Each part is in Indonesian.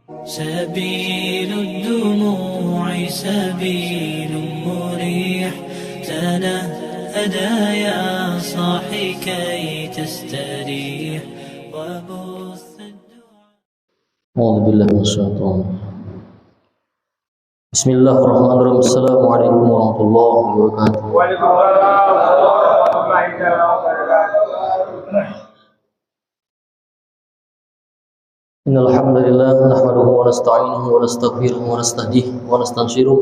سبيل الدموع سبيل مريح تنهدى يا صاحي كي تستريح وبث أعوذ بالله من الشيطان. بسم الله الرحمن الرحيم. السلام عليكم ورحمة الله وبركاته. إن الحمد لله نحمده ونستعينه ونستغفره ونستهديه ونستنشره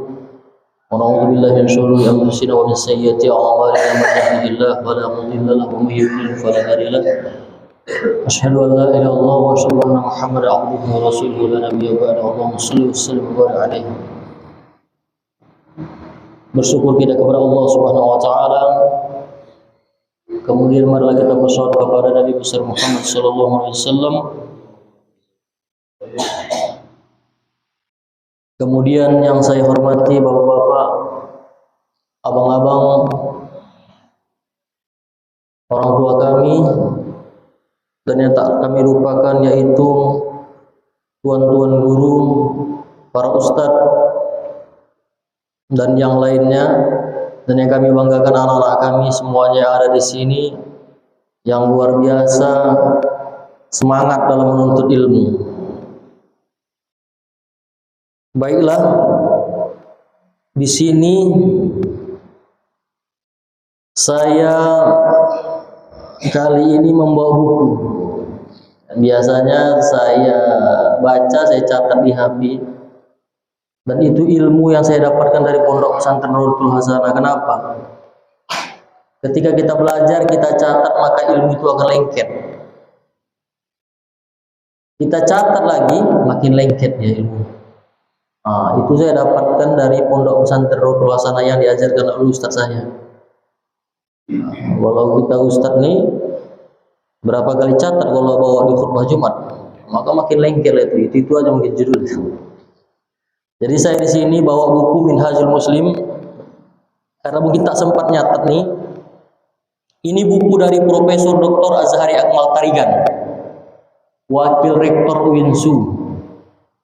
ونعوذ بالله من شرور أنفسنا ومن سيئات أعمالنا من يهده الله فلا مضل له ومن يضلل فلا هادي له أشهد أن لا إله إلا الله وأشهد أن محمدا عبده ورسوله لا نبي بعده اللهم صل وسلم وبارك عليه. Bersyukur kita kepada Allah Subhanahu wa taala. Kemudian marilah kita bersalawat kepada Nabi besar Muhammad sallallahu alaihi wasallam. Kemudian yang saya hormati bapak-bapak, abang-abang, orang tua kami, dan yang tak kami lupakan yaitu tuan-tuan guru, para ustadz, dan yang lainnya, dan yang kami banggakan anak-anak kami semuanya yang ada di sini yang luar biasa semangat dalam menuntut ilmu. Baiklah, di sini saya kali ini membawa buku. Biasanya saya baca, saya catat di HP. Dan itu ilmu yang saya dapatkan dari Pondok Pesantren Nurul Hasanah. Kenapa? Ketika kita belajar, kita catat, maka ilmu itu akan lengket. Kita catat lagi, makin lengket ya ilmu. Itu saya dapatkan dari Pondok Pesantren Nurul Hasanah yang diajarkan oleh ustaz saya. Walau kita ustaz nih berapa kali catat kalau bawa di khutbah Jumat, maka makin lengket itu aja mungkin judulnya. Jadi saya di sini bawa buku Minhajul Muslim karena mungkin tak sempat nyatet nih. Ini buku dari Profesor Dr. Azhari Akmal Tarigan, Wakil Rektor UINSU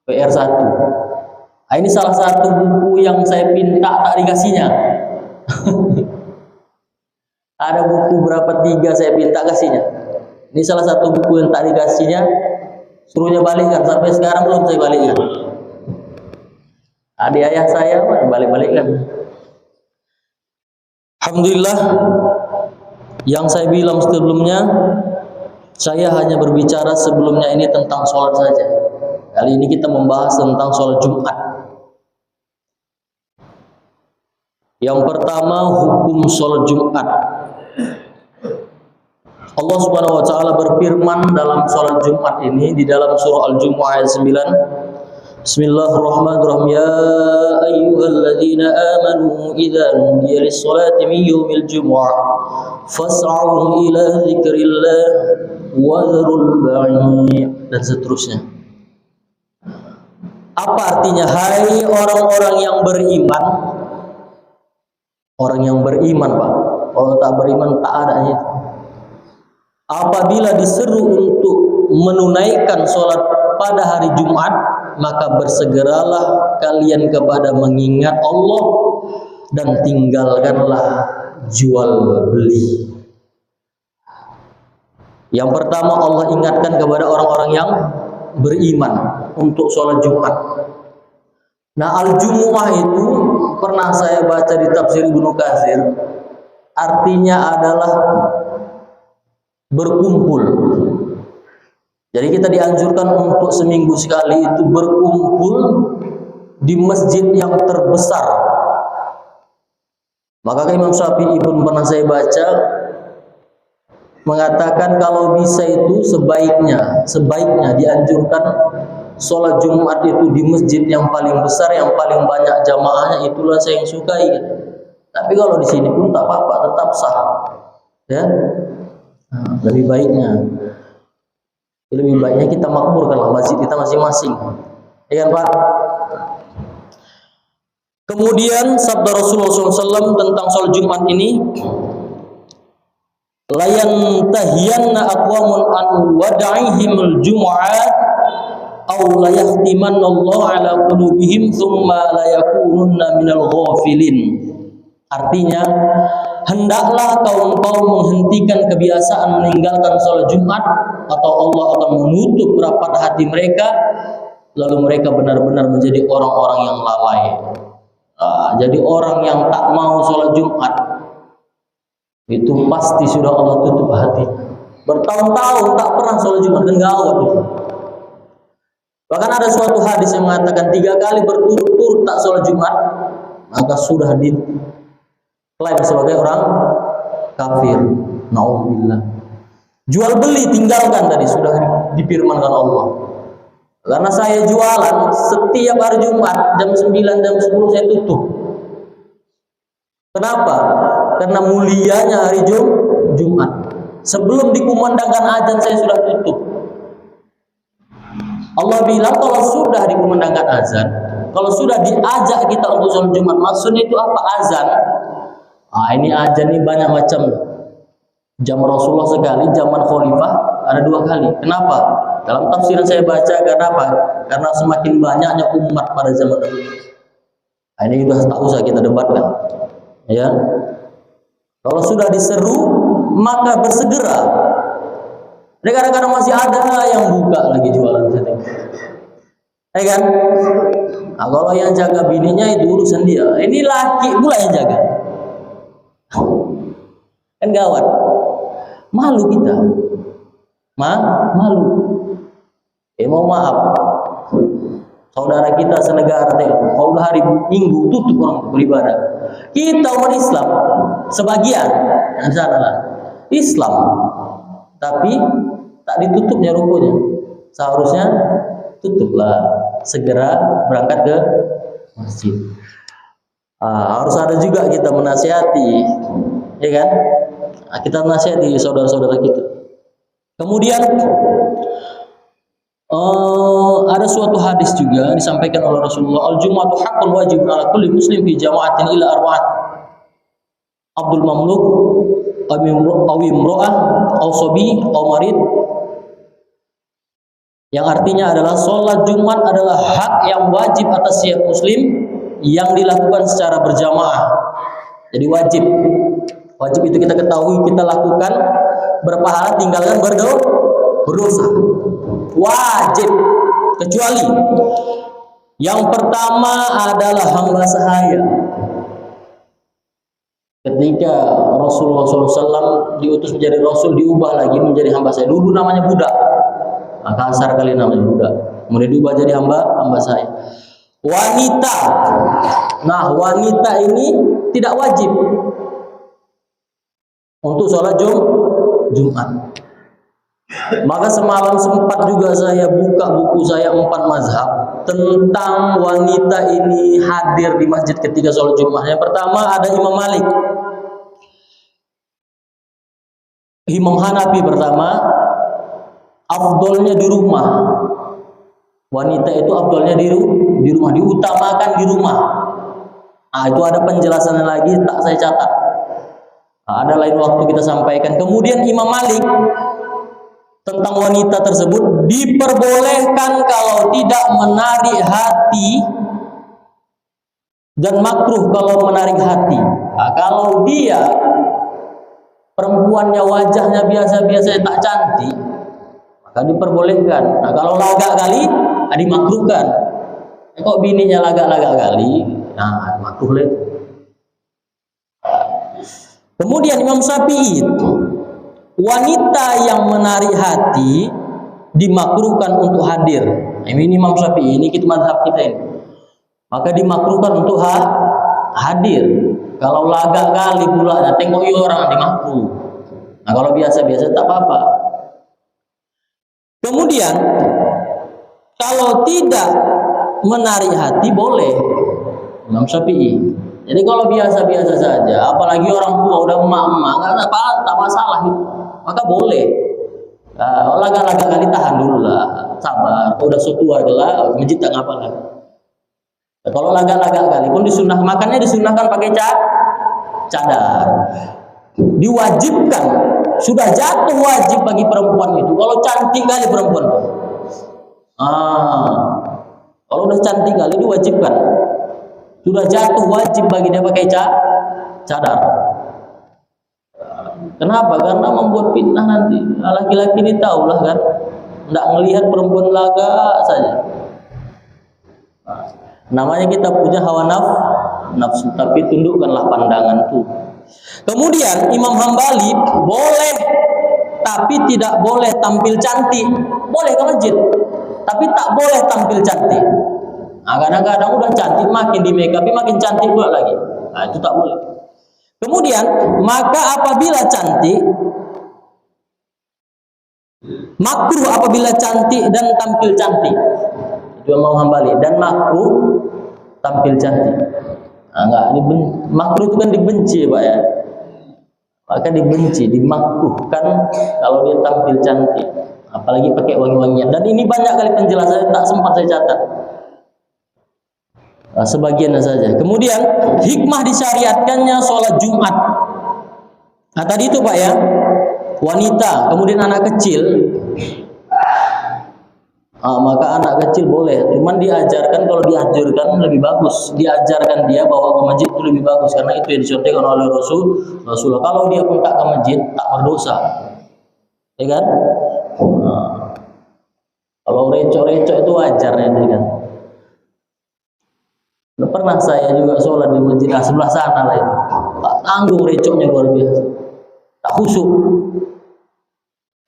PR1. Ini salah satu buku yang saya pinta tak dikasihnya. Ada buku berapa 3 saya pinta kasihnya. Ini salah satu buku yang tak dikasihnya, suruhnya balikkan, sampai sekarang belum saya balikkan. Adik ayah saya balik-balikkan. Alhamdulillah, yang saya bilang sebelumnya, saya hanya berbicara sebelumnya ini tentang sholat saja. Kali ini kita membahas tentang sholat Jumat. Yang pertama, hukum sholat Jumat. Allah Subhanahu wa taala berfirman dalam sholat Jumat ini di dalam surah Al-Jumu'ah ayat 9. Bismillahirrahmanirrahim. Ya ayyuhalladzina amanu idza nudiya lis-sholati min yaumil jumu'ah fas'au ila dzikrillah wa dzarul bai' dan seterusnya. Apa artinya? Hai orang-orang yang beriman. Orang yang beriman, Pak. Kalau tak beriman tak ada itu. Apabila diseru untuk menunaikan sholat pada hari Jumat, maka bersegeralah kalian kepada mengingat Allah dan tinggalkanlah jual beli. Yang pertama, Allah ingatkan kepada orang-orang yang beriman untuk sholat Jumat. Nah, Al-Jumu'ah itu pernah saya baca di tafsir Ibnu Katsir, artinya adalah berkumpul. Jadi kita dianjurkan untuk seminggu sekali itu berkumpul di masjid yang terbesar. Maka Imam Syafi'i pun pernah saya baca mengatakan kalau bisa itu sebaiknya dianjurkan sholat Jumat itu di masjid yang paling besar, yang paling banyak jamaahnya, itulah saya yang sukai. Tapi kalau di sini pun tak apa-apa, tetap sah. Ya, lebih baiknya kita makmurkanlah masjid kita masing-masing. Ya kan, Pak? Kemudian sabda Rasulullah SAW tentang sholat Jumat ini, layan tahiyanna aqwamun an wada'ihimul jumu'at aw la yahtimanallahu ala qulubihim tsumma la yakununna minal ghafilin. Artinya, hendaklah kaum-kaum menghentikan kebiasaan meninggalkan sholat Jumat, atau Allah akan menutup rapat hati mereka, lalu mereka benar-benar menjadi orang-orang yang lalai. Jadi orang yang tak mau sholat Jumat itu pasti sudah Allah tutup hati. Bertahun-tahun tak pernah sholat Jumat, kan gawat itu. Bahkan ada suatu hadis yang mengatakan 3 kali berturut-turut tak sholat Jumat, maka sudah diklaim sebagai orang kafir. Nauzubillah. Jual beli tinggalkan, tadi sudah difirmankan Allah. Karena saya jualan setiap hari Jumat jam 9 jam 10 saya tutup. Kenapa? Karena mulianya hari Jumat. Sebelum dikumandangkan azan saya sudah tutup. Allah bilang kalau sudah dikumandangkan azan, kalau sudah diajak kita untuk sholat Jumat, maksudnya itu apa azan? Ini azan ini banyak macam. Zaman Rasulullah sekali, zaman Khalifah ada 2 kali. Kenapa? Dalam tafsiran saya baca, karena apa? Karena semakin banyaknya umat pada zaman itu. Ini sudah tak usah kita debatkan. Ya, kalau sudah diseru maka bersegera. Jadi kadang-kadang masih ada yang buka lagi jualan saya. Kan? Nah, kalau yang jaga bininya itu urusan dia. Ini laki pula yang jaga. Kan gawat. Malu kita. Malu. Mau maaf. Saudara kita senegara kalau hari Minggu tutup orang beribadah. Kita umat Islam sebagian, lah Islam, tapi tak ditutupnya rukunya. Seharusnya tutuplah, segera berangkat ke masjid. Harus ada juga kita menasihati, ya kan? Kita menasihati saudara-saudara kita. Kemudian ada suatu hadis juga disampaikan oleh Rasulullah, al-jum'atu haqqun wajibun ala kulli muslim fi jama'atin ila arba'at. Abdul mamluk aw imra'ah aw sabi aw marid, yang artinya adalah sholat Jumat adalah hak yang wajib atas setiap muslim yang dilakukan secara berjamaah. Jadi wajib itu kita ketahui, kita lakukan berpahala, tinggalkan berdosa. Wajib, kecuali yang pertama adalah hamba sahaya. Ketika Rasulullah SAW diutus menjadi Rasul, diubah lagi menjadi hamba sahaya. Dulu namanya budak, kasar kali namanya budak, kemudian diubah jadi hamba sahaya. Wanita, nah wanita ini tidak wajib untuk sholat Jumat. Maka semalam sempat juga saya buka buku saya 4 mazhab tentang wanita ini hadir di masjid ketika sholat Jumat. Yang pertama ada Imam Malik, Imam Hanafi pertama, afdolnya di rumah. Wanita itu afdolnya di rumah, diutamakan di rumah. Itu ada penjelasannya lagi, tak saya catat. Ada lain waktu kita sampaikan. Kemudian Imam Malik tentang wanita tersebut diperbolehkan kalau tidak menarik hati, dan makruh kalau menarik hati. Kalau dia perempuannya wajahnya biasa-biasa, tak cantik, maka diperbolehkan. Kalau lagak kali, dimakruhkan. Kok bininya lagak-lagak kali, makruh lah. Kemudian Imam Syafi'i itu, wanita yang menarik hati dimakruhkan untuk hadir. Ini Imam Syafi'i, ini kita mazhab kita ini. Maka dimakruhkan untuk hadir. Kalau lagak kali pula, tengok orang dimakruh. Kalau biasa-biasa tak apa-apa. Kemudian kalau tidak menarik hati boleh, Imam Syafi'i. Jadi kalau biasa-biasa saja, apalagi orang tua udah emak-emak, tak masalah itu, maka boleh. Lagak-lagak kali tahan dulu lah, sabar. Udah setua adalah masjid tak ngapa lah. Kalau lagak-lagak kali pun disunah, makannya disunahkan pakai cadar. Diwajibkan, sudah jatuh wajib bagi perempuan itu. Kalau cantik kali perempuan, Kalau udah cantik kali diwajibkan. Sudah jatuh wajib bagi dia pakai cadar. Kenapa? Karena membuat fitnah nanti. Laki-laki ini tahulah kan, tidak melihat perempuan laga saja. Namanya kita punya hawa nafsu, tapi tundukkanlah pandangan tuh. Kemudian Imam Hambali boleh, tapi tidak boleh tampil cantik. Boleh ke masjid, tapi tak boleh tampil cantik. Kadang-kadang udah cantik makin di make up, makin cantik pula lagi. Itu tak boleh. Kemudian maka apabila cantik, makruh apabila cantik dan tampil cantik. Itu Imam Hambali. Dan makruh tampil cantik. Makruh itu kan dibenci, Pak ya. Maka dibenci, dimakruhkan kalau dia tampil cantik, apalagi pakai wangi-wangian. Dan ini banyak kali penjelasannya, tak sempat saya catat. Sebagian saja. Kemudian hikmah disyariatkannya sholat Jumat. Tadi itu Pak ya, wanita, kemudian anak kecil. Maka anak kecil boleh, cuman diajarkan, kalau diajarkan lebih bagus, diajarkan dia bawa ke masjid itu lebih bagus, karena itu yang dicontohkan oleh Rasulullah. Kalau dia pun tak ke masjid, tak berdosa, ya kan? Kalau recok-recok itu wajar ya kan. Pernah saya juga sholat di masjid sebelah sana lah itu, tak tanggung recoknya luar biasa, tak khusyuk.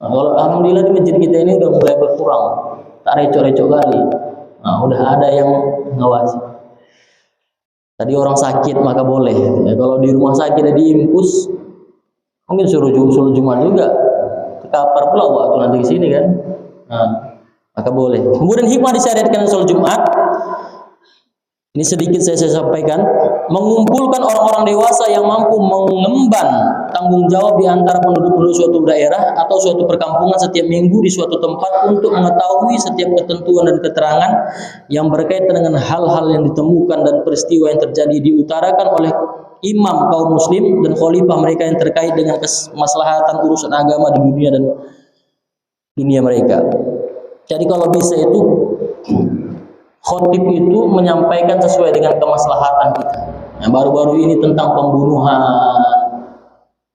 Kalau alhamdulillah di masjid kita ini udah mulai berkurang, tak recok-recok kali. Udah ada yang ngawasi. Tadi orang sakit maka boleh. Ya, kalau di rumah sakit ada diimpus, mungkin suruh Jumat juga. Terkapar pula waktu nanti di sini kan. Maka boleh. Kemudian hikmah disyariatkan sholat Jumat. Ini sedikit saya sampaikan, mengumpulkan orang-orang dewasa yang mampu mengemban tanggung jawab di antara penduduk-penduduk suatu daerah atau suatu perkampungan setiap minggu di suatu tempat untuk mengetahui setiap ketentuan dan keterangan yang berkaitan dengan hal-hal yang ditemukan dan peristiwa yang terjadi, diutarakan oleh imam kaum muslim dan khalifah mereka yang terkait dengan kemaslahatan urusan agama di dunia dan dunia mereka. Jadi kalau bisa itu khotib itu menyampaikan sesuai dengan kemaslahatan kita. Baru-baru ini tentang pembunuhan,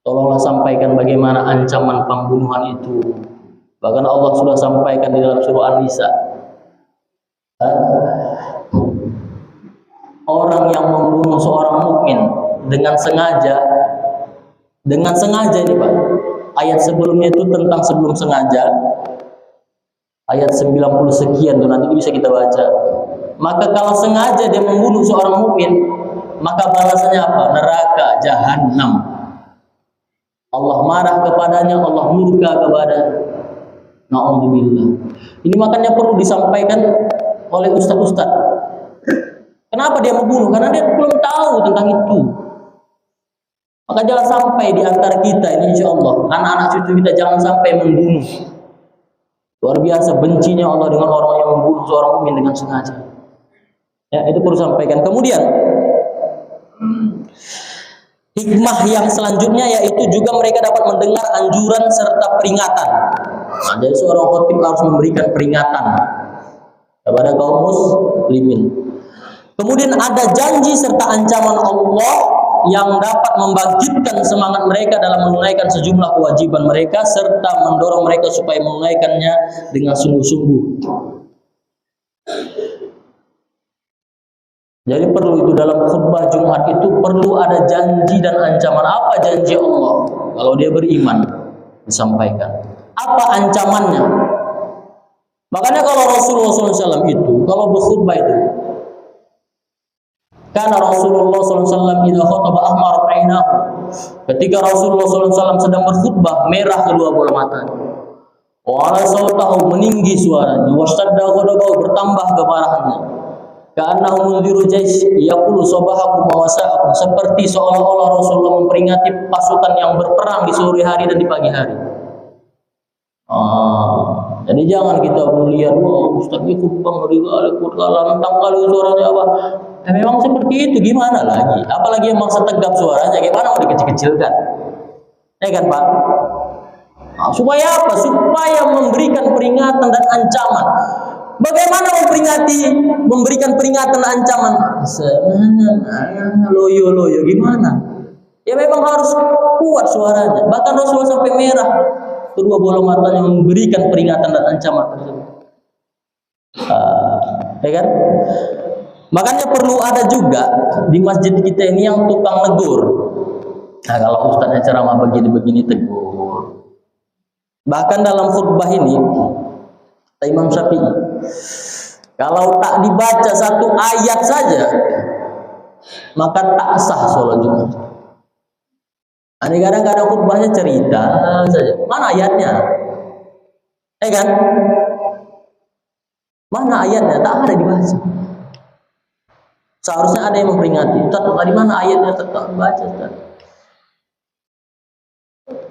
tolonglah sampaikan bagaimana ancaman pembunuhan itu. Bahkan Allah sudah sampaikan di dalam surah An-Nisa, orang yang membunuh seorang mukmin dengan sengaja ini Pak. Ayat sebelumnya itu tentang sebelum sengaja, ayat 90 sekian tuh, nanti bisa kita baca. Maka kalau sengaja dia membunuh seorang mukmin, maka balasannya apa? Neraka jahanam. Allah marah kepadanya, Allah murka kepada. Na'udzubillah. Ini makanya perlu disampaikan oleh ustaz-ustaz. Kenapa dia membunuh? Karena dia belum tahu tentang itu. Maka jangan sampai di antara kita ini, insya Allah, anak-anak cucu kita jangan sampai membunuh. Luar biasa bencinya Allah dengan orang yang membunuh seorang mukmin dengan sengaja. Ya, itu perlu sampaikan. Kemudian hikmah yang selanjutnya yaitu juga mereka dapat mendengar anjuran serta peringatan. Jadi seorang khotib harus memberikan peringatan kepada kaum muslimin. Kemudian ada janji serta ancaman Allah yang dapat membangkitkan semangat mereka dalam menunaikan sejumlah kewajiban mereka serta mendorong mereka supaya menunaikannya dengan sungguh-sungguh. Jadi perlu itu dalam khutbah Jumat itu perlu ada janji dan ancaman. Apa janji Allah? Kalau dia beriman disampaikan. Apa ancamannya? Makanya kalau Rasulullah SAW itu kalau berkhutbah itu, karena Rasulullah SAW idza khataba ahmar ainahu. Ketika Rasulullah SAW sedang berkhutbah, merah kedua bola matanya. Wa ala sautahu, meninggi suaranya. Wastadda ghadabahu, bertambah kemarahannya. Ka'annahu mundhiru jais yaqulu sabahakum wa wasa'akum, seperti seolah-olah Rasulullah memperingati pasukan yang berperang di sore hari dan di pagi hari. Jadi jangan kita melihat ustaz ini khutbah lantang kali suaranya apa. Memang seperti itu, gimana lagi? Apalagi memang setegap suaranya, gimana mau dikecil-kecilkan? Ya kan Pak? Supaya apa? Supaya memberikan peringatan dan ancaman. Bagaimana memberikan peringatan ancaman? Loyo gimana? Ya memang harus kuat suaranya. Bahkan Rasulullah sampai merah kedua bola matanya memberikan peringatan dan ancaman tersebut. Ya kan? Makanya perlu ada juga di masjid kita ini yang tukang negur. Nah, kalau ustaznya ceramah begini-begini tegur. Bahkan dalam khutbah ini Imam Syafi'i, kalau tak dibaca satu ayat saja maka tak sah sholat Jumat. Ini kadang-kadang khutbahnya cerita saja, mana ayatnya? Kan? Mana ayatnya? Tak ada dibaca. Seharusnya ada yang memperingati. Ustaz, di mana ayatnya? Tak baca, Ustaz.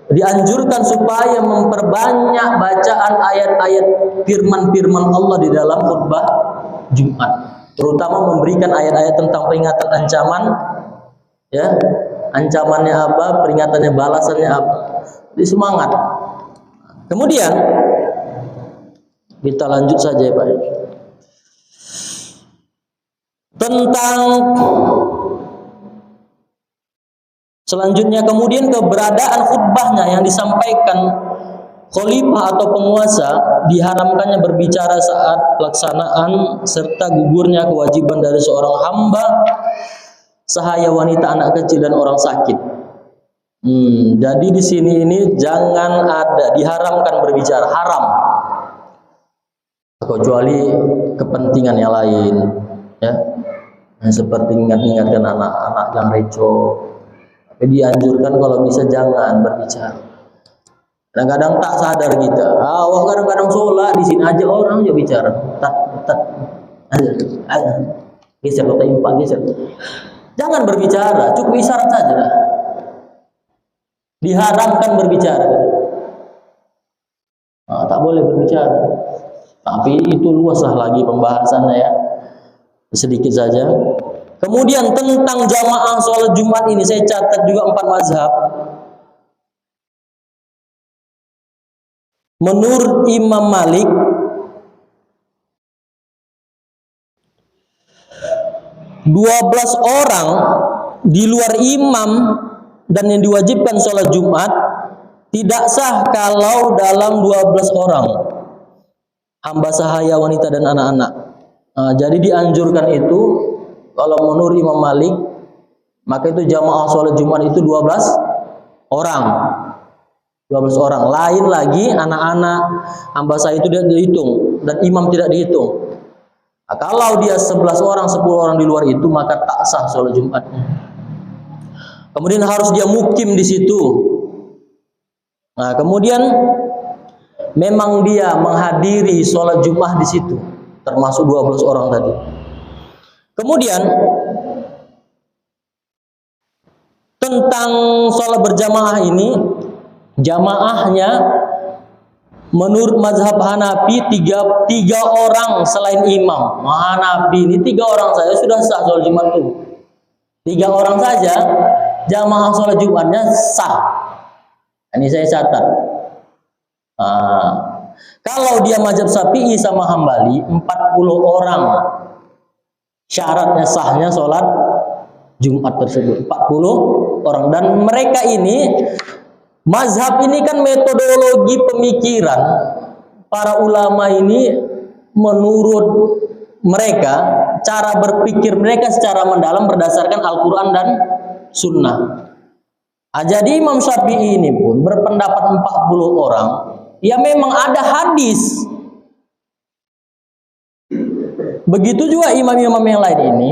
Dianjurkan supaya memperbanyak bacaan ayat-ayat firman-firman Allah di dalam khutbah Jumat, terutama memberikan ayat-ayat tentang peringatan ancaman, ya, ancamannya apa, peringatannya, balasannya apa. Jadi semangat. Kemudian kita lanjut saja ya Pak. Tentang selanjutnya kemudian keberadaan khutbahnya yang disampaikan khalifah atau penguasa, diharamkannya berbicara saat pelaksanaan serta gugurnya kewajiban dari seorang hamba sahaya wanita, anak kecil dan orang sakit. Jadi di sini ini jangan ada, diharamkan berbicara, haram. Kecuali kepentingan yang lain, ya. Seperti ingatkan anak-anak yang reco. Tapi dianjurkan kalau bisa jangan berbicara. Kadang-kadang tak sadar kita. Kadang-kadang sholat di sini aja orang aja bicara. Tak. Geser kota impak geser. Jangan berbicara, cukup isyarat saja lah. Diharamkan berbicara. Tak boleh berbicara. Tapi itu luaslah lagi pembahasannya ya. Sedikit saja. Kemudian tentang jamaah sholat Jumat ini saya catat juga 4 mazhab. Menurut Imam Malik, 12 orang di luar imam dan yang diwajibkan sholat Jumat tidak sah kalau dalam 12 orang hamba sahaya wanita dan anak-anak. Jadi dianjurkan itu kalau menurut Imam Malik, maka itu jamaah sholat Jumat itu 12 orang. 12 orang. Lain lagi anak-anak hamba sahaya itu tidak dihitung dan imam tidak dihitung. Kalau dia 11 orang, 10 orang di luar itu maka tak sah sholat Jumatnya. Kemudian harus dia mukim di situ. Kemudian memang dia menghadiri sholat Jumat di situ, termasuk 12 orang tadi. Kemudian tentang sholat berjamaah ini, jamaahnya menurut mazhab Hanafi tiga orang selain imam. Hanafi ini 3 orang saja sudah sah sholat Jumat itu. 3 orang saja jamaah sholat Jumatnya sah. Ini saya catat. Kalau dia mazhab Syafi'i sama Hambali 40 orang syaratnya sahnya sholat Jumat tersebut, 40 orang. Dan mereka ini mazhab ini kan metodologi pemikiran para ulama ini, menurut mereka cara berpikir mereka secara mendalam berdasarkan Al-Quran dan Sunnah. Jadi Imam Syafi'i ini pun berpendapat 40 orang. Ya memang ada hadis. Begitu juga imam-imam yang lain ini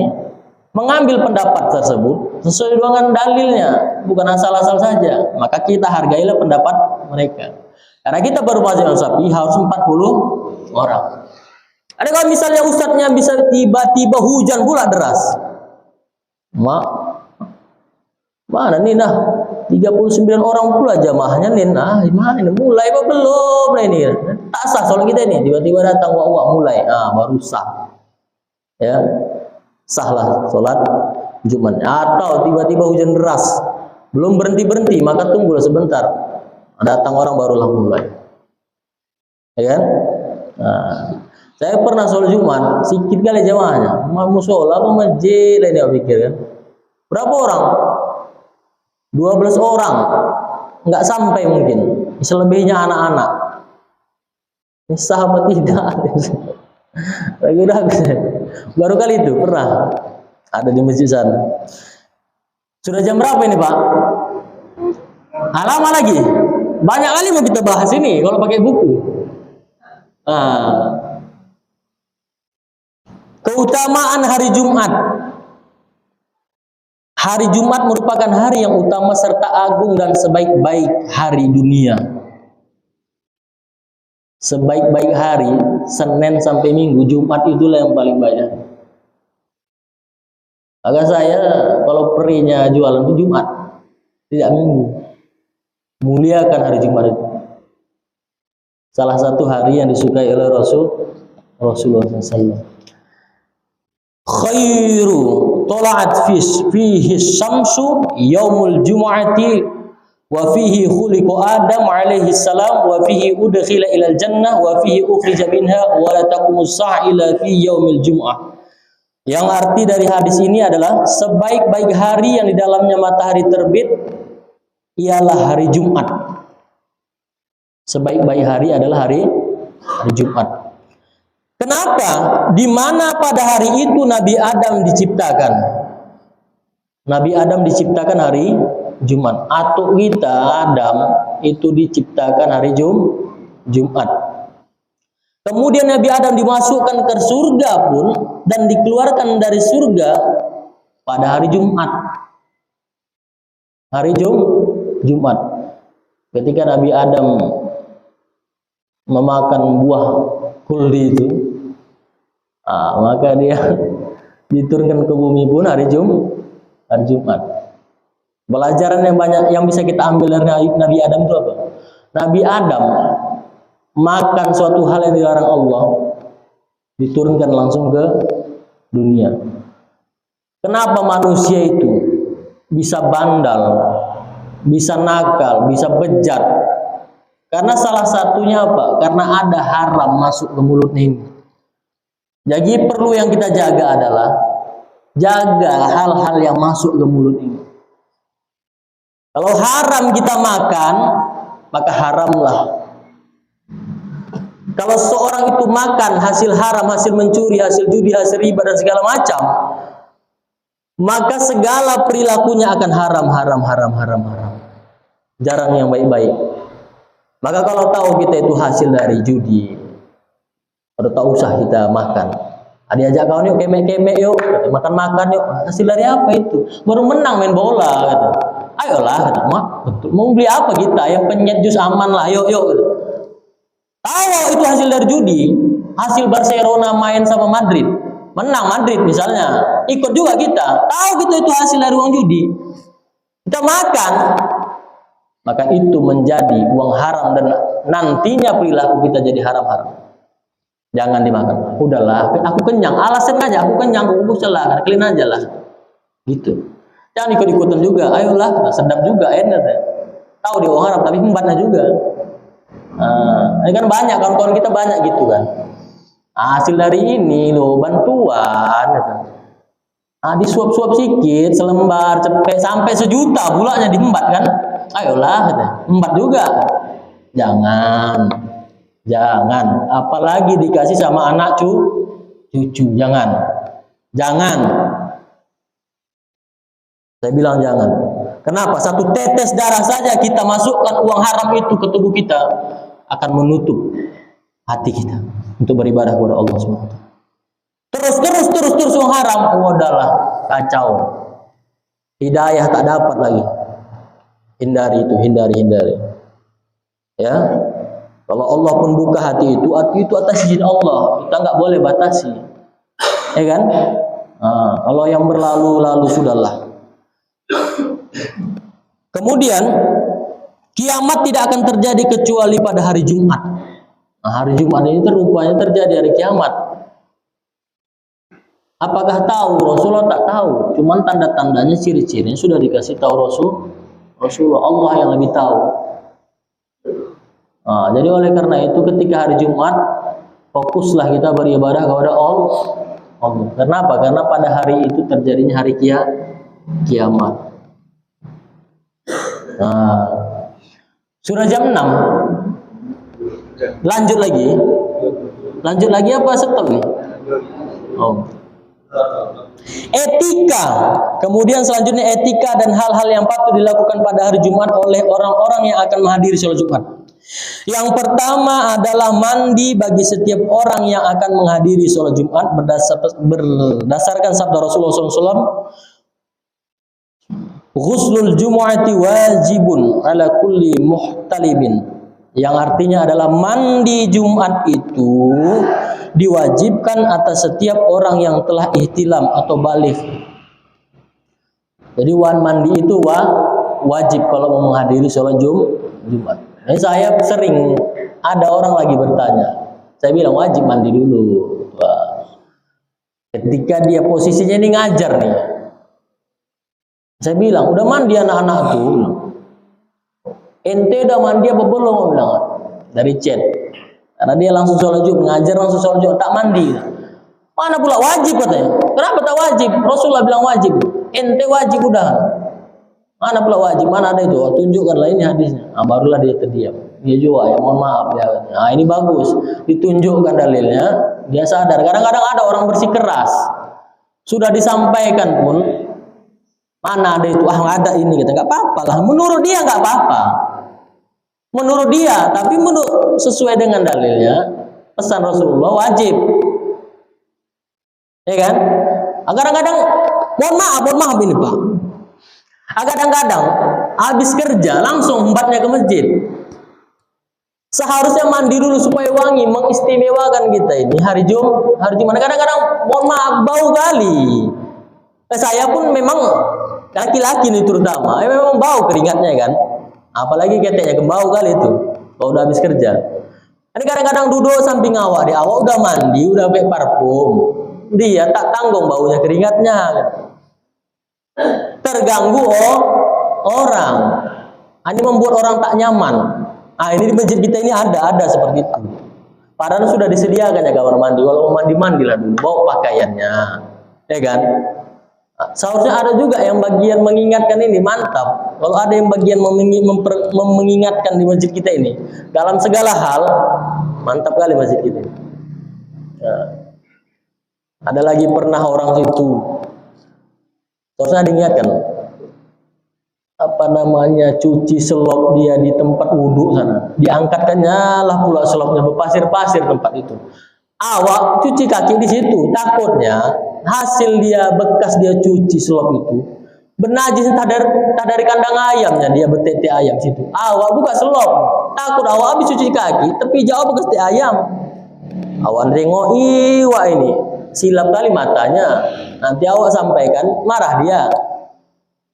mengambil pendapat tersebut sesuai dengan dalilnya, bukan asal-asal saja. Maka kita hargailah pendapat mereka. Karena kita baru mazhab Imam Syafi'i harus 40 orang. Ada kalau misalnya ustadznya bisa tiba-tiba hujan pula deras. Mana nih 39 orang pula jamaahnya nih. Gimana ini? Mulai apa belum? Ini tak sah soal kita ini. Tiba-tiba datang mulai. Baru sah. Ya. Sahlah sholat Jumat. Atau tiba-tiba hujan deras, belum berhenti-berhenti, maka tunggulah sebentar. Datang orang barulah mulai. Ya kan? Saya pernah sholat Jumat, sedikit kali jamaahnya. Mau sholat apa masjid lain dia pikir kan. Berapa orang? 12 orang. Enggak sampai mungkin. Selebihnya anak-anak. Ini sahabat tidak. Ragu-ragu. Baru kali itu pernah ada di masjid sana. Sudah jam berapa ini, Pak? Lama lagi. Banyak kali mau kita bahas ini kalau pakai buku. Keutamaan hari Jumat. Hari Jumat merupakan hari yang utama serta agung dan sebaik-baik hari dunia. Sebaik-baik hari, Senin sampai Minggu, Jumat itulah yang paling banyak. Agak saya kalau perinya jualan itu Jumat, tidak Minggu. Muliakan hari Jumat itu. Salah satu hari yang disukai oleh Rasulullah SAW. Khairu tola'at fihi syamsu yaumul jum'ati wa fihi khuliqa Adam alaihi salam wa fihi udkhila ilal jannah wa fihi ukhrija minha wa la taqumus sa'a illa fi yaumil jum'ah. Yang arti dari hadis ini adalah sebaik-baik hari yang di dalamnya matahari terbit ialah hari Jumat. Sebaik-baik hari adalah hari Jumat. Kenapa? Di mana pada hari itu Nabi Adam diciptakan? Nabi Adam diciptakan hari Jumat. Atau kita Adam itu diciptakan hari Jumat. Kemudian Nabi Adam dimasukkan ke surga pun dan dikeluarkan dari surga pada hari Jumat. Hari Jumat. Ketika Nabi Adam memakan buah khuldi itu, maka dia diturunkan ke bumi pun hari Jumat. Pelajaran yang banyak yang bisa kita ambil dari Nabi Adam itu apa? Nabi Adam makan suatu hal yang dilarang Allah, diturunkan langsung ke dunia. Kenapa manusia itu bisa bandal, bisa nakal, bisa bejat? Karena salah satunya apa? Karena ada haram masuk ke mulutnya ini. Jadi perlu yang kita jaga adalah jaga hal-hal yang masuk ke mulut ini. Kalau haram kita makan, maka haramlah. Kalau seorang itu makan hasil haram, hasil mencuri, hasil judi, hasil riba dan segala macam, maka segala perilakunya akan haram. Jarang yang baik-baik. Maka kalau tahu kita itu hasil dari judi, atau tak usah kita makan. Ada ajak kawan yuk kemek-kemek yuk, makan-makan yuk. Hasil dari apa itu? Baru menang main bola kata. Ayolah kata, betul. Mau beli apa kita? Yang penyet jus aman lah, yuk kata. Tahu itu hasil dari judi, hasil Barcelona main sama Madrid, menang Madrid misalnya, ikut juga kita. Tahu kita itu hasil dari uang judi, kita makan, maka itu menjadi uang haram dan nantinya perilaku kita jadi haram. Jangan dimakan. Udahlah, aku kenyang. Alasan aja, aku kenyang, aku celah, clean aja lah. Gitu. Jangan ikut-ikutan juga. Ayolah, sedap juga, enak. Tahu di uang haram, tapi membatnya juga. Ini kan banyak, kawan-kawan kita banyak gitu kan. Hasil dari ini loh, bantuan. Disuap-suap sedikit, selembar, cepet, sampai 1 juta bulanya diembat kan. Ayolah, embat juga. Jangan, apalagi dikasih sama anak cucu, jangan. Saya bilang jangan. Kenapa? 1 tetes darah saja kita masukkan uang haram itu ke tubuh kita akan menutup hati kita untuk beribadah kepada Allah SWT. Terus uang haram, udahlah kacau. Hidayah tak dapat lagi. Hindari itu, hindari. Ya. Kalau Allah pun buka hati itu atas izin Allah. Kita nggak boleh batasi. Ya kan? Kalau yang berlalu sudahlah. Kemudian kiamat tidak akan terjadi kecuali pada hari Jumat. Hari Jumat ini rupanya terjadi hari kiamat. Apakah tahu? Rasulullah tak tahu. Cuman tanda-tandanya, ciri-cirinya sudah dikasih tahu Rasulullah. Allah yang lebih tahu. Jadi oleh karena itu ketika hari Jumat Fokuslah kita beribadah kepada Allah. Kenapa? Karena pada hari itu terjadinya hari kiamat. Nah, surah jam 6. Lanjut lagi. Lanjut lagi apa stop nih? Oh. Etika. Kemudian selanjutnya etika dan hal-hal yang patut dilakukan pada hari Jumat oleh orang-orang yang akan menghadiri sholat Jumat. Yang pertama adalah mandi bagi setiap orang yang akan menghadiri sholat Jumat berdasarkan sabda Rasulullah SAW. Ghuslul Jumu'ati wajibun ala kulli muhtalibin. Yang artinya adalah mandi Jumat itu diwajibkan atas setiap orang yang telah ihtilam atau balik. Jadi mandi itu wajib kalau mau menghadiri sholat Jumat. Nah, saya sering ada orang lagi bertanya, saya bilang wajib mandi dulu. Ketika dia posisinya ini ngajar nih, saya bilang udah mandi anak-anak tuh. Ente udah mandi apa belum? Bilang dari chat. Karena dia langsung sholat Jumat, ngajar langsung sholat Jumat, tak mandi. Mana pula wajib katanya? Kenapa tak wajib? Rasulullah bilang wajib. Ente wajib udah. Mana pula wajib? Mana ada itu? Tunjukkanlah ini hadisnya. Nah, barulah dia terdiam. Dia juga ya, mohon maaf ya. Nah, ini bagus. Ditunjukkan dalilnya. Dia sadar. Kadang-kadang ada orang bersikeras. Sudah disampaikan pun, mana ada itu? Ah, ada ini. Kita nggak apa-apa lah. Menurut dia nggak apa-apa. Menurut dia, tapi sesuai dengan dalilnya, pesan Rasulullah wajib. Ya kan? Kadang-kadang, mohon maaf ini Pak. Kadang-kadang habis kerja langsung hempatnya ke masjid. Seharusnya mandi dulu supaya wangi, mengistimewakan kita ini hari Jumat. Kadang-kadang mohon maaf bau kali. Saya pun memang laki-laki nih terutama, memang bau keringatnya kan. Apalagi keteknya bau kali itu. Kalau udah habis kerja. Ini kadang-kadang duduk samping awak, di awak udah mandi, udah pakai parfum. Dia tak tanggung baunya keringatnya. Terganggu orang. Ini membuat orang tak nyaman. Ini di masjid kita ini ada seperti itu. Padahal sudah disediakan ya kamar mandi. Kalau mau mandilah dulu, bawa pakaiannya, ya kan? Seharusnya ada juga yang bagian mengingatkan ini, mantap. Kalau ada yang bagian mengingatkan di masjid kita ini dalam segala hal, mantap kali masjid kita. Nah, ada lagi pernah orang situ. Seharusnya diingatkan cuci selop dia di tempat wudhu sana, diangkatkannya lah pula selopnya berpasir-pasir tempat itu. Awak cuci kaki di situ, takutnya hasil dia bekas dia cuci selop itu bernajis dari kandang ayamnya, dia betete ayam situ. Awak buka selop, takut awak habis cuci kaki tapi jauh bekas tete ayam. Awak nengok iwa ini silap kali matanya, nanti awak sampaikan marah dia.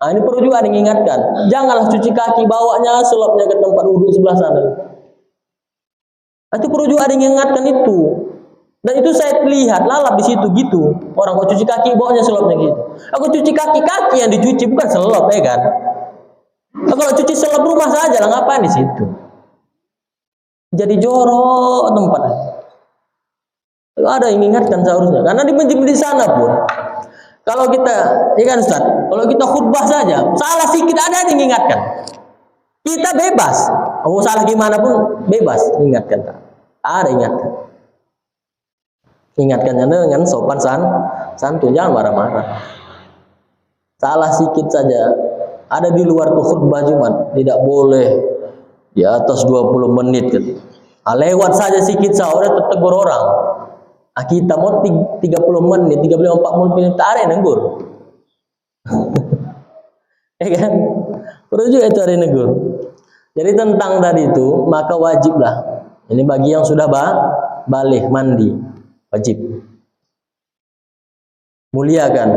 Ini perlu juga diingatkan. Janganlah cuci kaki bawanya selopnya ke tempat wudhu sebelah sana. Itu perlu juga diingatkan itu. Dan itu saya lihat lalap di situ gitu. Orang kok cuci kaki bawanya selopnya gitu. Aku cuci kaki yang dicuci bukan selop, ya kan? Kalau cuci selop rumah saja lah, ngapain di situ? Jadi jorok tempatnya. Ada yang ingatkan seharusnya. Karena di masjid di sana pun, kalau kita, ya kan Ustaz, kalau kita khutbah saja, salah sedikit ada yang ingatkan. Kita bebas. Mau salah gimana pun bebas ingatkan. Ada ingatkan. Ingatkannya dengan sopan santun, jangan marah-marah. Salah sedikit saja. Ada di luar tuh khutbah Jumat, tidak boleh di atas 20 menit gitu. Lewat saja sedikit udah tertegur orang. Kita mau 30 menit, 35-40 menit tarik negur. Ya kan? Perlu juga itu hari negur. Jadi tentang tadi itu, maka wajiblah. Ini bagi yang sudah balik mandi, wajib. Muliakan.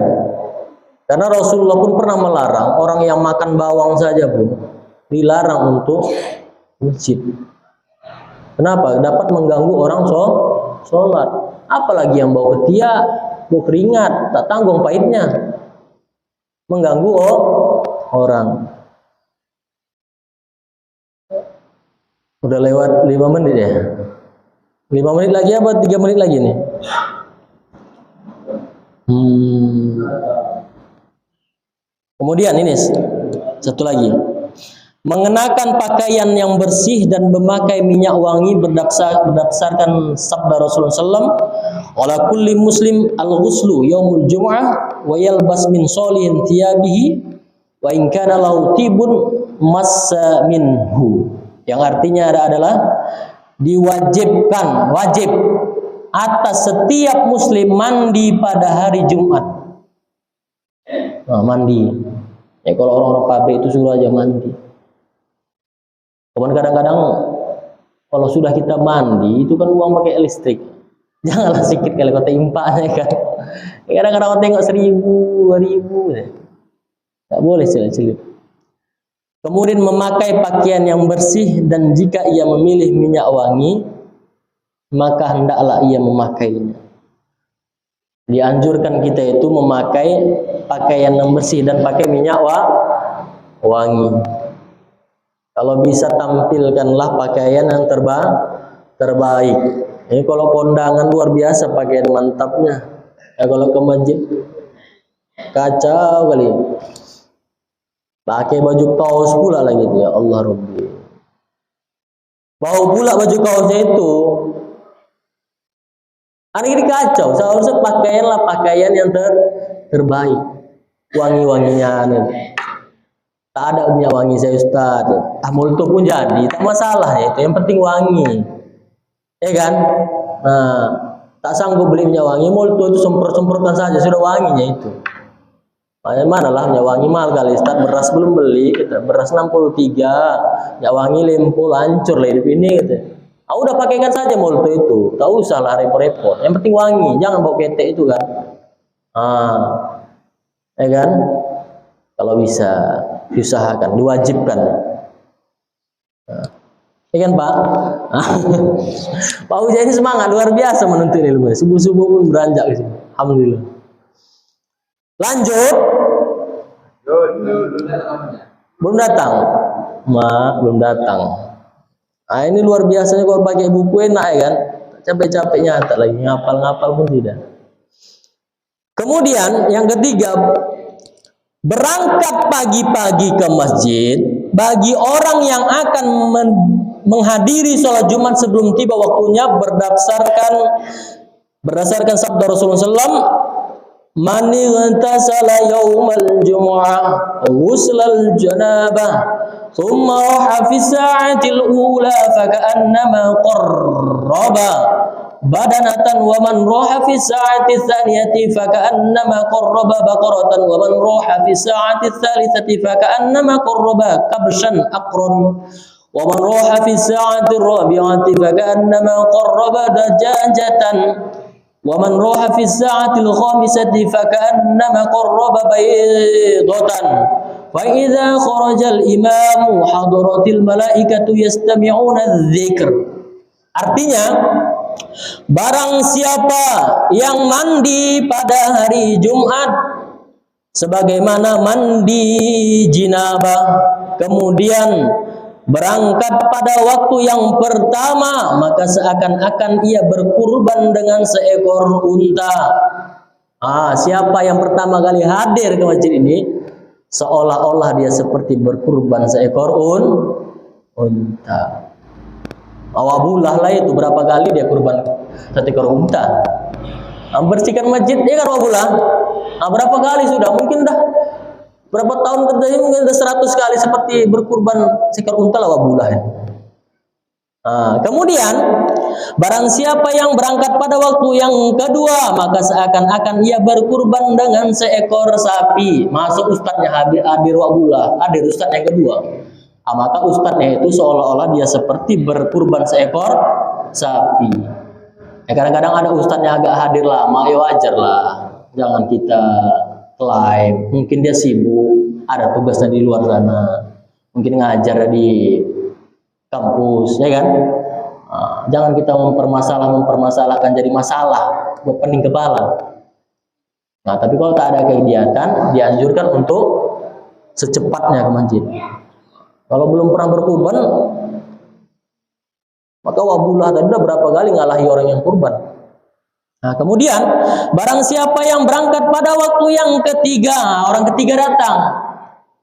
Karena Rasulullah pun pernah melarang orang yang makan bawang saja pun dilarang untuk masjid. Kenapa? Dapat mengganggu orang sholat. Apalagi yang bau ketiak, bau keringat, tak tanggung pahitnya, mengganggu orang. Udah lewat 5 menit ya. 5 menit lagi apa 3 menit lagi nih? Kemudian ini satu lagi. Mengenakan pakaian yang bersih dan memakai minyak wangi berdasarkan sabda Rasulullah SAW, "Ala kulli muslim al-ghuslu yaumul jum'ah wa yalbas min solihin thiyabihi wa in kana lahu tibun massa minhu." Yang artinya adalah diwajibkan, wajib atas setiap muslim mandi pada hari Jumat. Nah, mandi. Ya kalau orang-orang pabrik itu suruh aja mandi. Cuman kadang-kadang kalau sudah kita mandi itu kan uang pakai listrik. Janganlah sedikit kali kata impaknya kan. Kadang-kadang orang tengok 1.000, 2.000. Tak boleh celit-celit. Kemudian memakai pakaian yang bersih, dan jika ia memilih minyak wangi, maka hendaklah ia memakainya. Dianjurkan kita itu memakai pakaian yang bersih dan pakai minyak wangi. Kalau bisa tampilkanlah pakaian yang terbaik. Ini kalau kondangan luar biasa pakaian mantapnya. Ya kalau ke masjid kacau kali. Pakai baju kaos pula lagi dia. Allah Rabbi. Bau pula baju kaosnya itu. Hari ini kacau. Seharusnya pakaianlah pakaian yang terbaik. Wangi-wanginya nih. Tak ada minyak wangi saya Ustaz. Molto pun jadi, tak masalah ya itu. Yang penting wangi. Ya kan? Nah, tak sanggup beli minyak wangi, molto itu semprot-semprotkan saja sudah wanginya itu. Mana lah minyak wangi mahal kali Ustaz. Beras belum beli, kita beras 63, minyak wangi lempul hancur lah hidup ini gitu. Udah pakaikan saja molto itu. Tak usah lah repot-repot. Yang penting wangi, jangan bawa ketek itu kan. Ya kan? Kalau bisa diusahakan, diwajibkan. Ya kan Pak? Pak Uja ini semangat luar biasa menuntut ilmu. Subuh-subuh pun beranjak ke sini. Alhamdulillah. Lanjut. Belum datang. Belum datang. Nah, ini luar biasanya kalau pakai buku enak ya kan? Capek-capek nyata lagi, ngapal-ngapal pun tidak. Kemudian yang ketiga, berangkat pagi-pagi ke masjid bagi orang yang akan menghadiri sholat Jumat sebelum tiba waktunya berdasarkan sabda Rasulullah SAW, "Man igtasala yaumal jumu'ah ghuslal janabah thumma raha fi sa'atil ula faka'annama qarraba badanatan wa man roha fi sa'ati tsaniyati faka'annama qarraba baqaratan wa man roha fi sa'ati tsalitsati faka'annama qarraba kabshan aqran wa man roha fi sa'ati rabi'ati faka'annama qarraba dajajatan wa man roha fi sa'ati khamisati faka'annama qarraba baydatan fa idza kharaja al-imamu hadaratil malaikatu yastami'una adh-dzikr." Artinya, barang siapa yang mandi pada hari Jumat sebagaimana mandi jinabah, kemudian berangkat pada waktu yang pertama, maka seakan-akan ia berkurban dengan seekor unta. Siapa yang pertama kali hadir ke masjid ini, seolah-olah dia seperti berkurban seekor unta. Awabulah lah itu berapa kali dia kurban satu ekor unta. Bersihkan masjid, ya kan awabulah. Berapa kali sudah? Mungkin dah berapa tahun kerjanya, mungkin dah 100 kali seperti berkurban seekor unta lah awabulah. Kemudian barang siapa yang berangkat pada waktu yang kedua, maka seakan-akan ia berkurban dengan seekor sapi. Masuk ustadznya hadir awabulah, hadir ustadz yang kedua. Maka ustadznya itu seolah-olah dia seperti berkurban seekor sapi. Kadang-kadang ada ustadznya agak hadir lama, ya wajar lah. Jangan kita klaim. Mungkin dia sibuk, ada tugasnya di luar sana. Mungkin ngajar di kampus, ya kan? Jangan kita mempermasalahkan jadi masalah buat pening kepala. Tapi kalau tak ada kegiatan, dianjurkan untuk secepatnya ke masjid. Kalau belum pernah berkurban, Maka wabulah tadi udah berapa kali ngalahi orang yang kurban. Nah, kemudian barang siapa yang berangkat pada waktu yang ketiga, orang ketiga datang,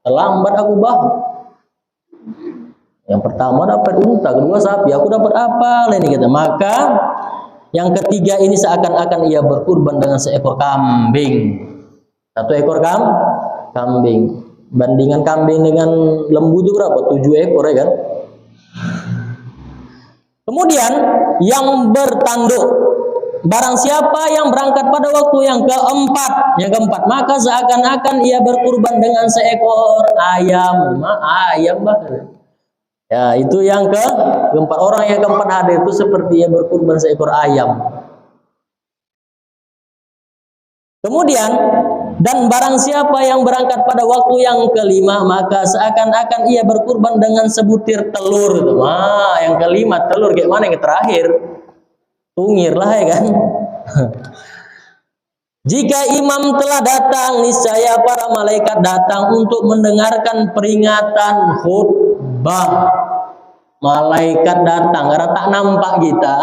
terlambat aku bah. Yang pertama dapat unta, kedua sapi, aku dapat apa? Ini kata. Maka yang ketiga ini seakan-akan ia berkurban dengan seekor kambing. Satu ekor kambing. Bandingan kambing dengan lembu itu berapa? 7 ekor ya kan? Kemudian yang bertanduk, barang siapa yang berangkat pada waktu yang keempat, maka seakan-akan ia berkurban dengan seekor ayam. Ayam bahkan. Ya, itu yang keempat. Orang yang keempat hadir itu seperti ia berkurban seekor ayam. Kemudian, dan barang siapa yang berangkat pada waktu yang kelima, maka seakan-akan ia berkurban dengan sebutir telur. Yang kelima telur, kayak mana yang terakhir? Tungir lah ya kan. Jika imam telah datang, niscaya para malaikat datang untuk mendengarkan peringatan khutbah. Malaikat datang karena tak nampak kita.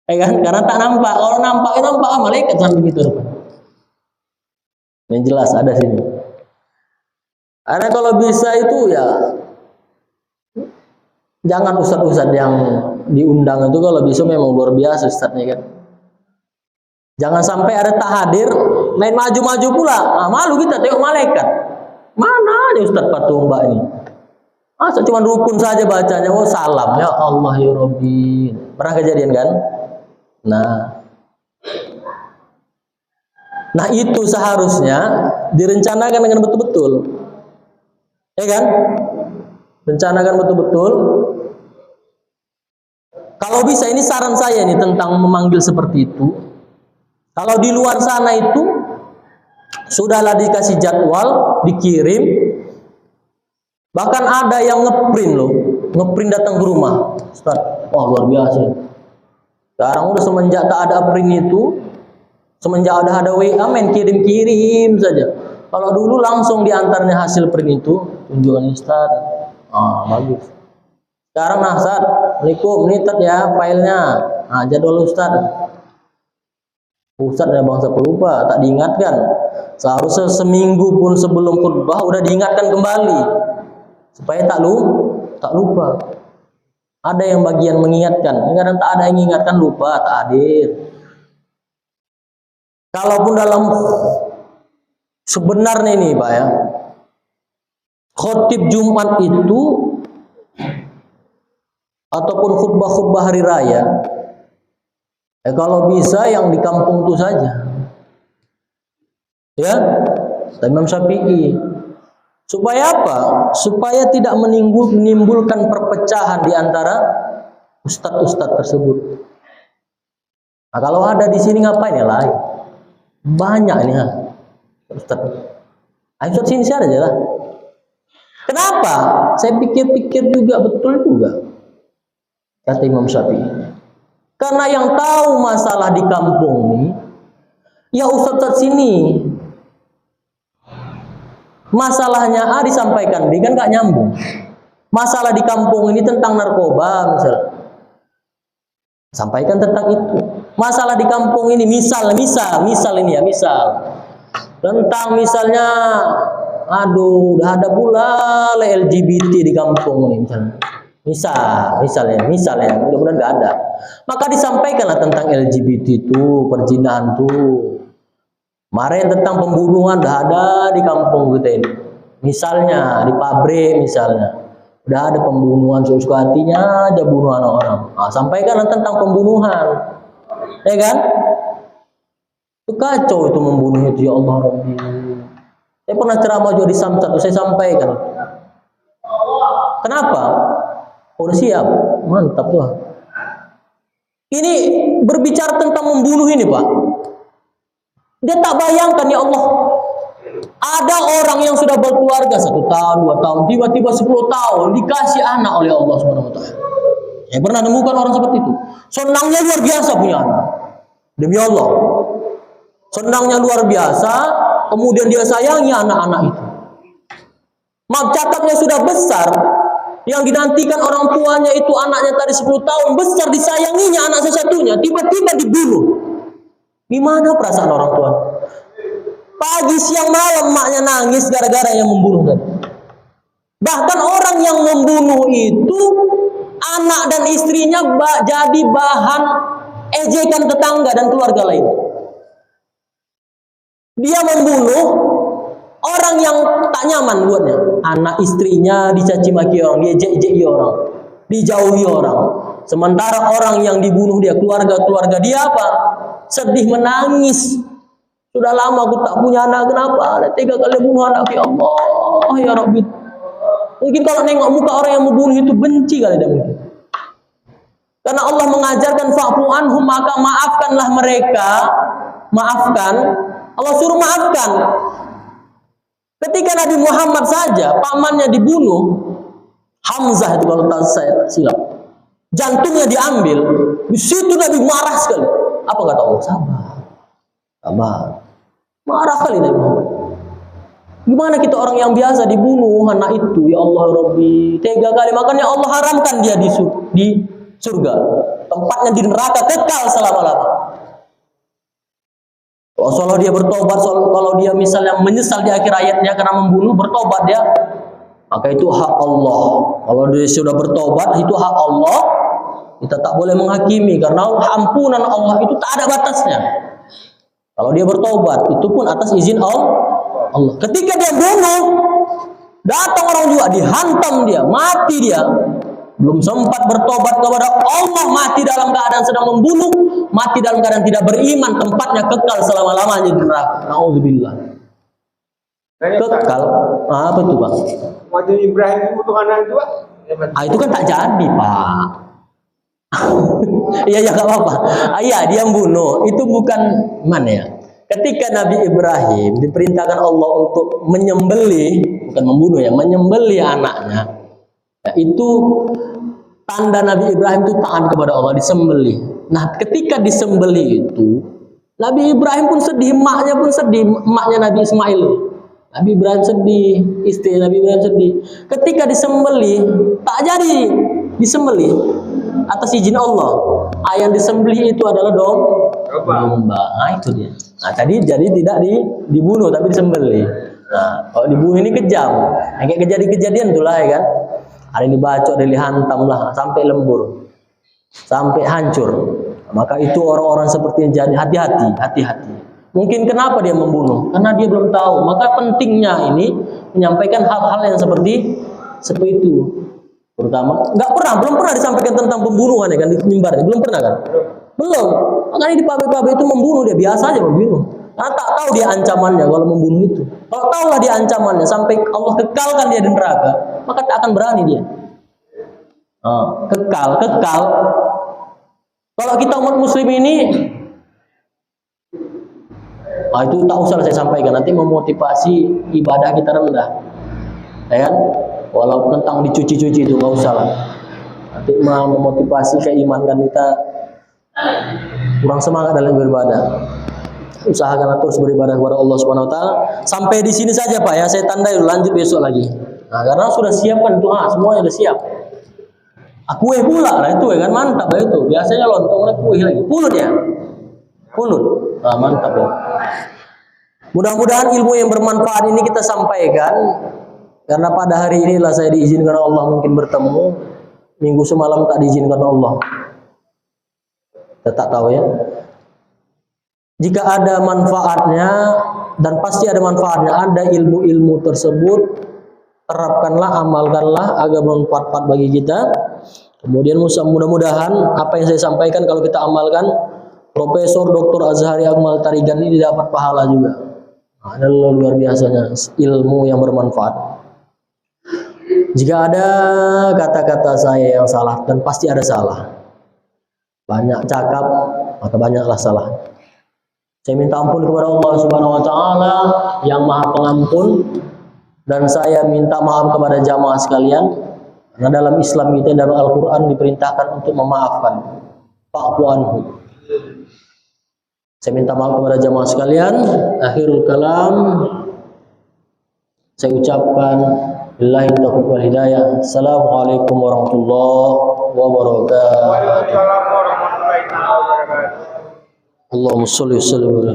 Kan? Karena tak nampak. Kalau nampak malaikat sampai gitu. Yang jelas ada sini. Karena kalau bisa itu ya jangan ustadz-ustadz yang diundang itu kalau bisa memang luar biasa ustadznya kan. Jangan sampai ada tak hadir, main maju-maju pula. Malu kita tengok malaikat. Mana nih ustadz patung mbak ini? Masa cuma rukun saja bacanya, oh salam ya Allah ya Rabbi. Pernah kejadian kan? Nah itu seharusnya direncanakan dengan betul-betul, ya kan? Rencanakan betul-betul. Kalau bisa, ini saran saya nih tentang memanggil seperti itu. Kalau di luar sana itu sudahlah dikasih jadwal, dikirim. Bahkan ada yang ngeprint loh, ngeprint datang ke rumah. Ustaz, wah luar biasa. Sekarang udah semenjak tak ada print itu, semenjak ada WA main kirim-kirim saja. Kalau dulu langsung diantarnya hasil print itu, tunjukkan Ustaz. Bagus. Sekarang Ustaz, Assalamualaikum, ini ya filenya. Jadwal Ustaz. Ustaz ya bangsa pelupa, tak diingatkan. Seharusnya seminggu pun sebelum khutbah udah diingatkan kembali. Supaya tak lupa. Ada yang bagian mengingatkan, kadang tak ada yang mengingatkan, lupa, tak hadir. Kalaupun dalam sebenarnya ini Pak ya, khotib Jumat itu ataupun khutbah-khutbah hari raya, kalau bisa yang di kampung itu saja. Ya, Imam Syafi'i. Supaya apa? Supaya tidak menimbulkan perpecahan di antara ustadz-ustadz tersebut. Nah, kalau ada di sini ngapain ya lain? Banyak ini ustadz. Ustadz sini saja lah. Kenapa? Saya pikir-pikir juga betul juga. Kata Imam Syafi'i. Karena yang tahu masalah di kampung ini, ya ustadz sini. Masalahnya disampaikan, kan gak nyambung. Masalah di kampung ini tentang narkoba misalnya, sampaikan tentang itu. Masalah di kampung ini misal tentang misalnya, udah ada pula LGBT di kampung ini misalnya, mudah-mudahan gak ada. Maka disampaikanlah tentang LGBT itu, perzinahan tuh. Kemarin tentang pembunuhan udah ada di kampung kita ini. Misalnya di pabrik misalnya. Udah ada pembunuhan, suka hatinya aja bunuh anak orang. Sampaikan tentang pembunuhan. Ya kan? Itu kacau itu membunuh itu, ya Allah Rabbi. Saya pernah ceramah juga di Samsat, saya sampaikan. Kenapa? Udah siap. Mantap tuh. Ini berbicara tentang membunuh ini, Pak. Dia tak bayangkan, ya Allah, ada orang yang sudah berkeluarga 1 tahun, 2 tahun, tiba-tiba 10 tahun dikasih anak oleh Allah Subhanahu wa taala. Saya pernah nemukan orang seperti itu. Senangnya luar biasa punya anak. Demi Allah. Senangnya luar biasa, kemudian dia sayangi anak-anak itu. Maaf, cakapnya sudah besar, yang dinantikan orang tuanya itu anaknya tadi 10 tahun, besar disayanginya anak sesatunya, tiba-tiba dibunuh. Gimana perasaan orang tua? Pagi, siang, malam maknya nangis gara-gara yang membunuh tadi. Bahkan orang yang membunuh itu anak dan istrinya jadi bahan ejekan tetangga dan keluarga lain. Dia membunuh orang yang tak nyaman buatnya. Anak istrinya dicaci maki orang, dia ejek-ejeki orang, dijauhi orang. Sementara orang yang dibunuh dia, keluarga dia apa? Sedih menangis. Sudah lama aku tak punya anak, kenapa? Ada 3 kali bunuh anak, ya Allah, ya Rabbi. Mungkin kalau nengok muka orang yang membunuh itu benci kali dia mungkin. Karena Allah mengajarkan fa'fu anhum, maka maafkanlah mereka. Maafkan. Allah suruh maafkan. Ketika Nabi Muhammad saja pamannya dibunuh, Hamzah itu kalau saya tak silap, jantungnya diambil. Di situ Nabi marah sekali. Apa kata Allah? Sabar. Marah kali Nabi Muhammad. Gimana kita orang yang biasa dibunuh anak itu, ya Allah Rabbi, 3 kali. Makanya Allah haramkan dia di surga. Tempatnya di neraka kekal selama-lamanya. Kalau dia bertobat, kalau dia misalnya menyesal di akhir hayatnya karena membunuh, bertobat dia, maka itu hak Allah. Kalau dia sudah bertobat, itu hak Allah. Kita tak boleh menghakimi karena ampunan Allah itu tak ada batasnya. Kalau dia bertobat, itu pun atas izin Allah. Ketika dia bunuh, datang orang juga dihantam dia, mati dia. Belum sempat bertobat kepada Allah, mati dalam keadaan sedang membunuh, mati dalam keadaan tidak beriman, tempatnya kekal selama-lamanya di neraka. Nauzubillah. Kekal. Apa itu, Bang? Wajah Ibrahim itu butuh anak juga. Itu kan tak jadi, Pak. Iya, gak apa-apa. Iya, dia membunuh. Itu bukan mana ya? Ketika Nabi Ibrahim diperintahkan Allah untuk menyembelih, bukan membunuh ya, menyembelih anaknya. Ya, itu tanda Nabi Ibrahim itu taat kepada Allah, disembelih. Nah, ketika disembelih itu, Nabi Ibrahim pun sedih, emaknya pun sedih, emaknya Nabi Ismail. Nabi Ibrahim sedih, istri Nabi Ibrahim sedih. Ketika disembelih, tak jadi disembelih atas izin Allah. Yang disembelih itu adalah domba. Nah, itu dia. Nah, tadi jadi tidak dibunuh tapi disembelih. Nah, kalau dibunuh ini kejam. Nah, kayak kejadian itulah ya kan. Ada yang dibacok, ada yang dihantam lah sampai lembur, sampai hancur. Maka itu orang-orang seperti yang jadi hati-hati. Mungkin kenapa dia membunuh? Karena dia belum tahu. Maka pentingnya ini menyampaikan hal-hal yang seperti itu. Terutama belum pernah disampaikan tentang pembunuhan ya kan di mimbar, belum pernah kan? Belum. Makanya di pabrik-pabrik itu membunuh dia biasa aja membunuh. Karena tak tahu dia ancamannya kalau membunuh itu. Kalau tahulah dia ancamannya sampai Allah kekalkan dia di neraka, maka tak akan berani dia. Kekal. Kalau kita umat muslim ini, itu tak usah saya sampaikan. Nanti memotivasi ibadah kita rendah. Ya kan? Walau tentang dicuci-cuci itu nggak usah lah. Nanti memotivasi keimanan kita kurang semangat dalam beribadah. Usahakan terus beribadah kepada Allah Subhanahu wa taala. Sampai di sini saja Pak ya, saya tandai dulu, lanjut besok lagi. Nah, karena sudah siapkan itu, semuanya sudah siap. Kue pula lah itu ya kan, mantap lah itu. Biasanya lontong kue lagi. Pulut ya? Pulut. Nah, mantap ya. Mudah-mudahan ilmu yang bermanfaat ini kita sampaikan. Karena pada hari inilah saya diizinkan Allah mungkin bertemu. Minggu semalam tak diizinkan Allah. Kita tak tahu ya. Jika ada manfaatnya, dan pasti ada manfaatnya, ada ilmu-ilmu tersebut, terapkanlah, amalkanlah agar bermanfaat bagi kita. Kemudian mudah-mudahan apa yang saya sampaikan kalau kita amalkan, Profesor Dr. Azhari Akmal Tarigan ini dapat pahala juga. Adalah luar biasanya ilmu yang bermanfaat. Jika ada kata-kata saya yang salah, dan pasti ada salah. Banyak cakap, maka banyaklah salah. Saya minta ampun kepada Allah Subhanahu wa taala yang Maha Pengampun, dan saya minta maaf kepada jamaah sekalian. Karena dalam Islam kita, dalam Al-Qur'an diperintahkan untuk memaafkan. Fa'fu anhu. Saya minta maaf kepada jamaah sekalian. Akhirul kalam, saya ucapkan Billahi taufiq wal hidayah. Assalamualaikum warahmatullahi wabarakatuh. Waalaikumsalam warahmatullahi wabarakatuh. Allahumma sholli wa sallim ala